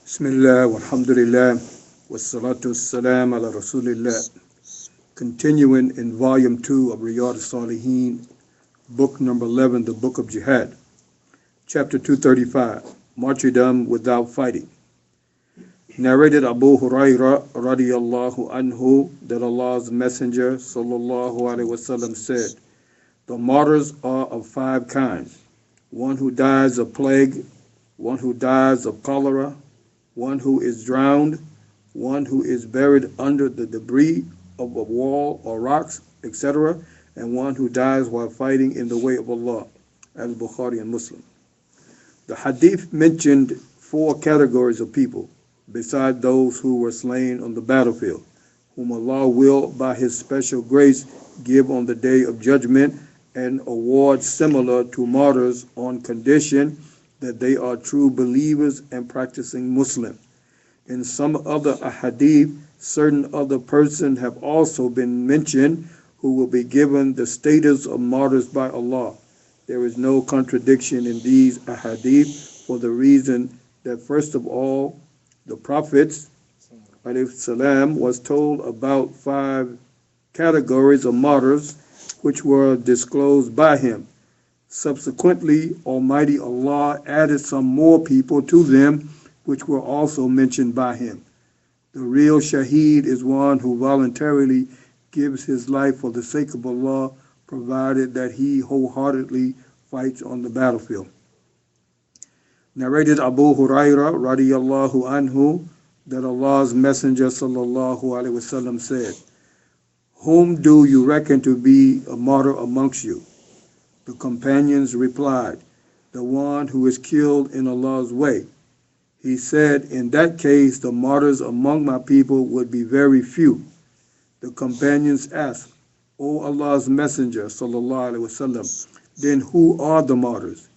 Bismillah, walhamdulillah, wassalatu wassalam ala rasulillah. Continuing in volume 2 of Riyad as-Saliheen, book number 11, the book of Jihad, chapter 235, Martyrdom without fighting. Narrated Abu Huraira radiyallahu anhu that Allah's Messenger sallallahu alaihi wasallam said, the martyrs are of 5 kinds: one who dies of plague, one who dies of cholera, one who is drowned, one who is buried under the debris of a wall or rocks, etc., and one who dies while fighting in the way of Allah, as Bukhari and Muslim. The hadith mentioned 4 categories of people, beside those who were slain on the battlefield, whom Allah will, by His special grace, give on the day of judgment and award similar to martyrs on condition that they are true believers and practicing Muslims. In some other ahadith, certain other persons have also been mentioned who will be given the status of martyrs by Allah. There is no contradiction in these ahadith for the reason that first of all, the prophets ﷺ was told about 5 categories of martyrs which were disclosed by him. Subsequently, Almighty Allah added some more people to them, which were also mentioned by him. The real shaheed is one who voluntarily gives his life for the sake of Allah, provided that he wholeheartedly fights on the battlefield. Narrated Abu Huraira radiyallahu anhu that Allah's Messenger sallallahu alaihi wasallam said, whom do you reckon to be a martyr amongst you? The companions replied, the one who is killed in Allah's way. He said, in that case, the martyrs among my people would be very few. The companions asked, O Allah's Messenger, sallallahu alaihi wasallam, then who are the martyrs?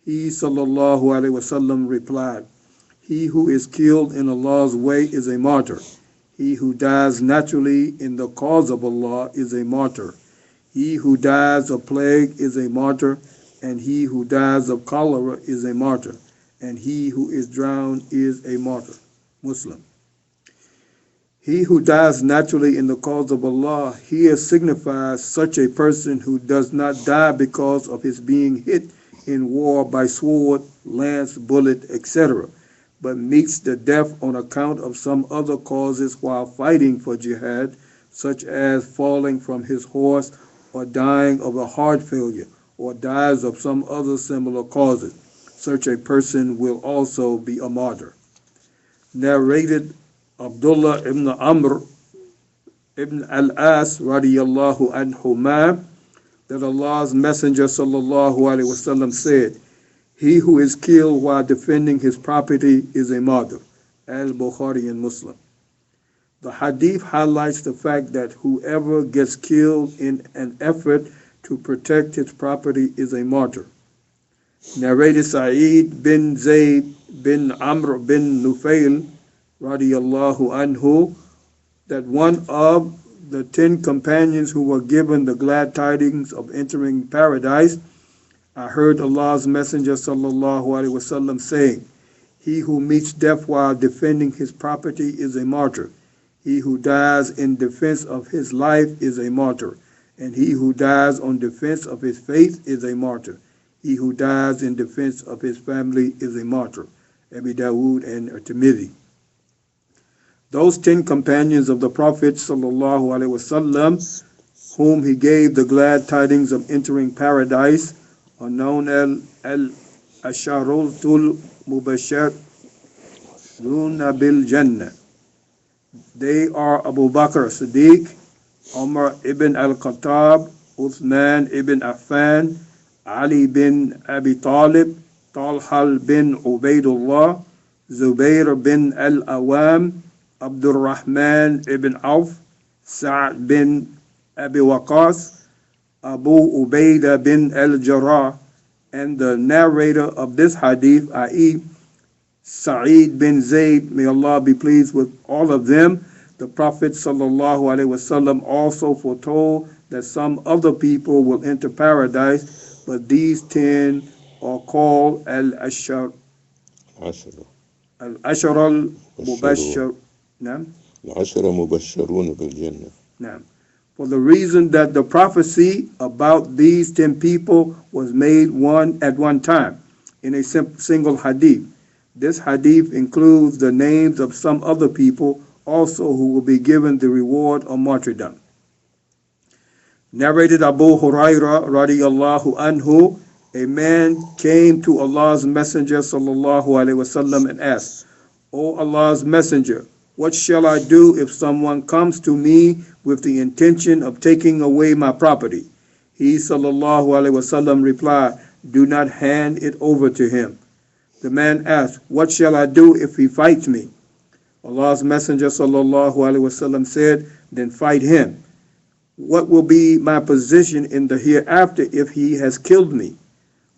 He, sallallahu alaihi wasallam, replied, he who is killed in Allah's way is a martyr. He who dies naturally in the cause of Allah is a martyr. He who dies of plague is a martyr, and he who dies of cholera is a martyr, and he who is drowned is a martyr. Muslim. He who dies naturally in the cause of Allah here signifies such a person who does not die because of his being hit in war by sword, lance, bullet, etc., but meets the death on account of some other causes while fighting for jihad, such as falling from his horse or dying of a heart failure, or dies of some other similar causes. Such a person will also be a martyr. Narrated Abdullah ibn Amr ibn al-As radiyallahu anhuma that Allah's Messenger sallallahu alaihi wasallam said, he who is killed while defending his property is a martyr. Al-Bukhari and Muslim. The hadith highlights the fact that whoever gets killed in an effort to protect his property is a martyr. Narrated Sa'id bin Zayd bin Amr bin Nufail radiyallahu anhu that one of the 10 companions who were given the glad tidings of entering paradise, I heard Allah's Messenger sallallahu alaihi wasallam saying, he who meets death while defending his property is a martyr. He who dies in defense of his life is a martyr, and he who dies on defense of his faith is a martyr. He who dies in defense of his family is a martyr. Abu Dawood and Tirmidhi. Those 10 companions of the Prophet sallallahu alaihi wasallam, whom he gave the glad tidings of entering paradise, are known as al-Asharatul Mubashshirun bil Jannah. They are Abu Bakr Siddiq, Umar ibn al-Khattab, Uthman ibn Affan, Ali bin Abi Talib, Talha bin Ubaidullah, Zubair bin al-Awam, Abdul Rahman ibn Auf, Sa'd bin Abi Waqas, Abu Ubaidah bin al-Jarrah, and the narrator of this hadith, i.e. Sa'id bin Zayd, may Allah be pleased with all of them. The Prophet sallallahu alaihi wasallam also foretold that some other people will enter paradise, but these 10 are called al-Ashar العشر المبشر. نعم. العشرة مبشرون بالجنة. نعم. For the reason that the prophecy about these 10 people was made one at one time in a single hadith. This hadith includes the names of some other people also who will be given the reward of martyrdom. Narrated Abu Huraira radiyallahu anhu, a man came to Allah's Messenger sallallahu alaihi wasallam and asked, O Allah's Messenger, what shall I do if someone comes to me with the intention of taking away my property? He sallallahu alaihi wasallam replied, do not hand it over to him. The man asked, what shall I do if he fights me? Allah's Messenger sallallahu alaihi wasallam said, then fight him. What will be my position in the hereafter if he has killed me?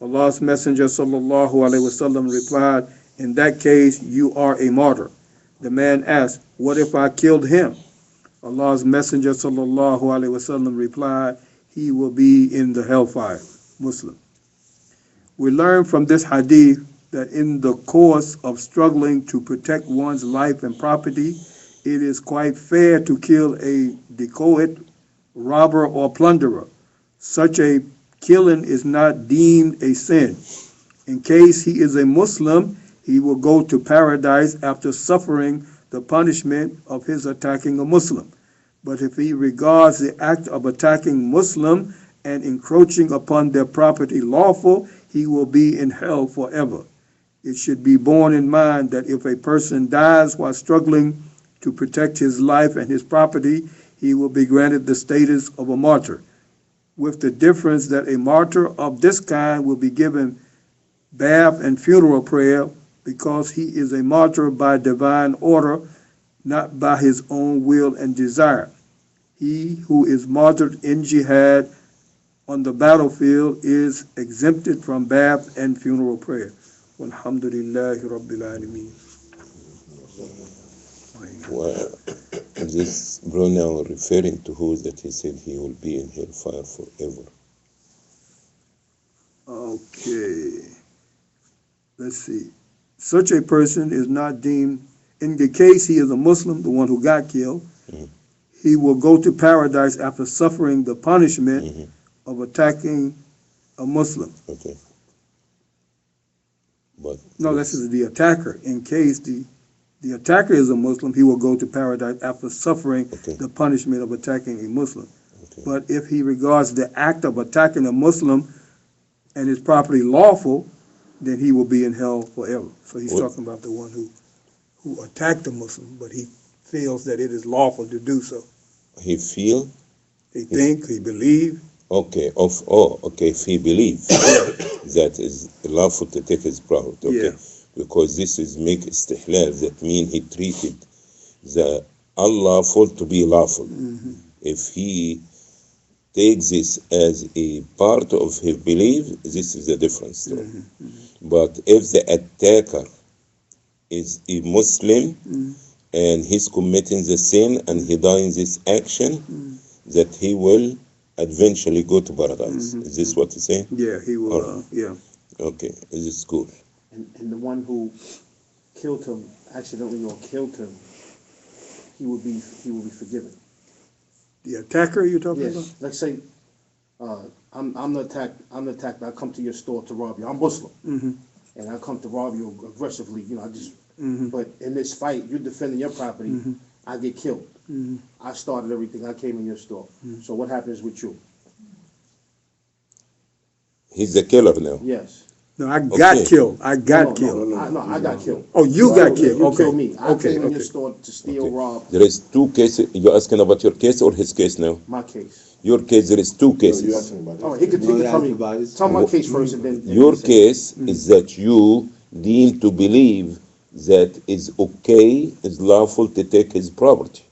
Allah's Messenger sallallahu alaihi wasallam replied, in that case you are a martyr. The man asked, what if I killed him? Allah's Messenger sallallahu alaihi wasallam replied, he will be in the hellfire. Muslim. We learn from this hadith that in the course of struggling to protect one's life and property, it is quite fair to kill a dacoit, robber, or plunderer. Such a killing is not deemed a sin. In case he is a Muslim, he will go to paradise after suffering the punishment of his attacking a Muslim. But if he regards the act of attacking Muslim and encroaching upon their property lawful, he will be in hell forever. It should be borne in mind that if a person dies while struggling to protect his life and his property, he will be granted the status of a martyr, with the difference that a martyr of this kind will be given bath and funeral prayer because he is a martyr by divine order, not by his own will and desire. He who is martyred in jihad on the battlefield is exempted from bath and funeral prayer. Walhamdulillahi Rabbil Alameen. Well, this pronoun referring to who that he said he will be in hellfire forever. Okay. Let's see. Such a person is not deemed, in the case he is a Muslim, the one who got killed, he will go to paradise after suffering the punishment of attacking a Muslim. Okay. But no, this is the attacker. In case the attacker is a Muslim, he will go to paradise after suffering the punishment of attacking a Muslim. Okay. But if he regards the act of attacking a Muslim and his property lawful, then he will be in hell forever. So he's talking about the one who attacked a Muslim, but he feels that it is lawful to do so. He feel? He think, he believe. Okay, okay, if he believes that is lawful to take his property, okay. Yeah. Because this is make istihlal, that mean he treated the unlawful to be lawful. If he takes this as a part of his belief, this is the difference. But if the attacker is a Muslim and he's committing the sin and he dies in this action, that he will eventually go to paradise. Is this what he's saying? Yeah, he will. Yeah. Okay, this is good. And the one who killed him accidentally or killed him, he will be forgiven. The attacker you're talking Yes. about? Let's say I'm the attacker. I come to your store to rob you. I'm Muslim, and I come to rob you aggressively. I just. But in this fight, you're defending your property. I get killed. I started everything. I came in your store. So what happens with you? He's the killer now. Yes. No, I got killed. I got killed. No, I got killed. Oh, you got killed. You Okay. killed me. I came in your Okay. store to steal, rob. There is two cases. You're asking about your case or his case now? My case. Your case, there is two You're cases. asking about Oh, he could take it from me. Tell my case first and then. Your case is that you deem to believe that is okay, is lawful to take his property,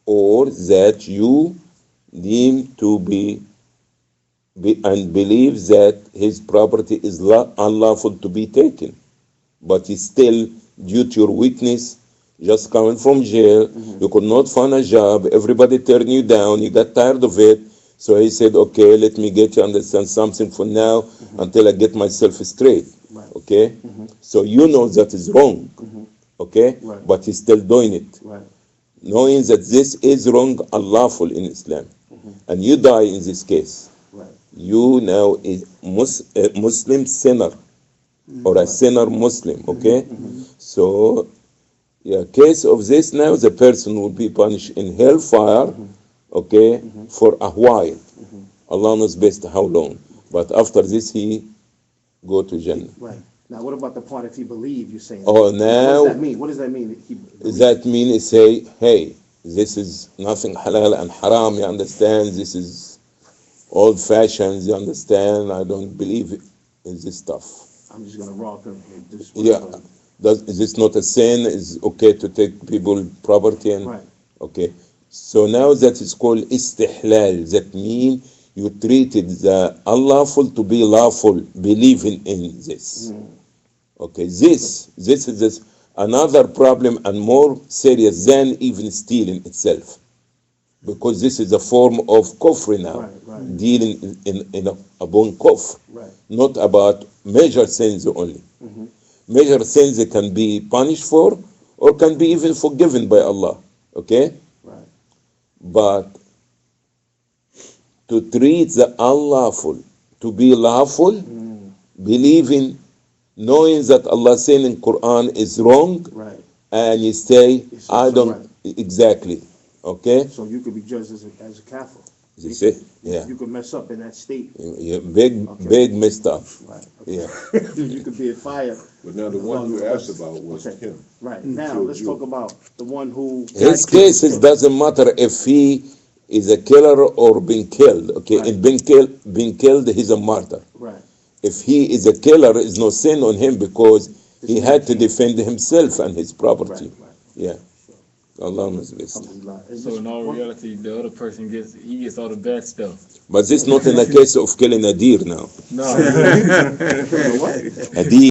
or that you deem to be and believe that his property is unlawful to be taken, but he's still, due to your weakness, just coming from jail, you could not find a job, everybody turned you down, you got tired of it, so he said, okay, let me get you understand something for now until I get myself straight. Right. Okay? So you know that is wrong. okay? Right. But he's still doing it, Right. knowing that this is wrong, unlawful in Islam. And you die in this case. Right. You now is a Muslim sinner, or a sinner Muslim, okay? So, yeah, case of this now, the person will be punished in hellfire, okay, for a while. Allah knows best how long. But after this, he go to Jannah. Right. Now, what about the part if he believe you're saying? Oh, What now, does that mean? What does that mean? He believe? that means say, hey, this is nothing halal and haram, you understand? This is old fashioned, you understand? I don't believe in this stuff. I'm just gonna rob him. And just Yeah. whatever. Is this not a sin? Is okay to take people property and Right. okay. So now that is called istihlal. That means you treated the unlawful to be lawful, believing in this. Okay, this is another problem and more serious than even stealing itself, because this is a form of kufr now, Right, right. dealing upon kufr, Right. not about major sins only. Major sins they can be punished for, or can be even forgiven by Allah. Okay, Right. but to treat the unlawful to be lawful, believing, knowing that Allah saying in Quran is wrong, Right. and you say, It's I also don't, right. exactly, okay? So you could be judged as a kafir. You see, yeah, You could mess up in that state. big, Okay. big messed up, Right. yeah. You could be in fire. But now the one you asked about was Okay. him. Right. Now killed let's you. talk about the one who. His got killed. cases doesn't matter if he is a killer or being killed, okay? Right. In being killed, he's a martyr. Right. If he is a killer, is no sin on him because he This had man to can't- defend himself and his property. Right. Right. Yeah. Allah knows best. Alhamdulillah. And So this in all one- reality, the other person gets all the bad stuff. But this not in the case of killing a deer now. No. what? A deer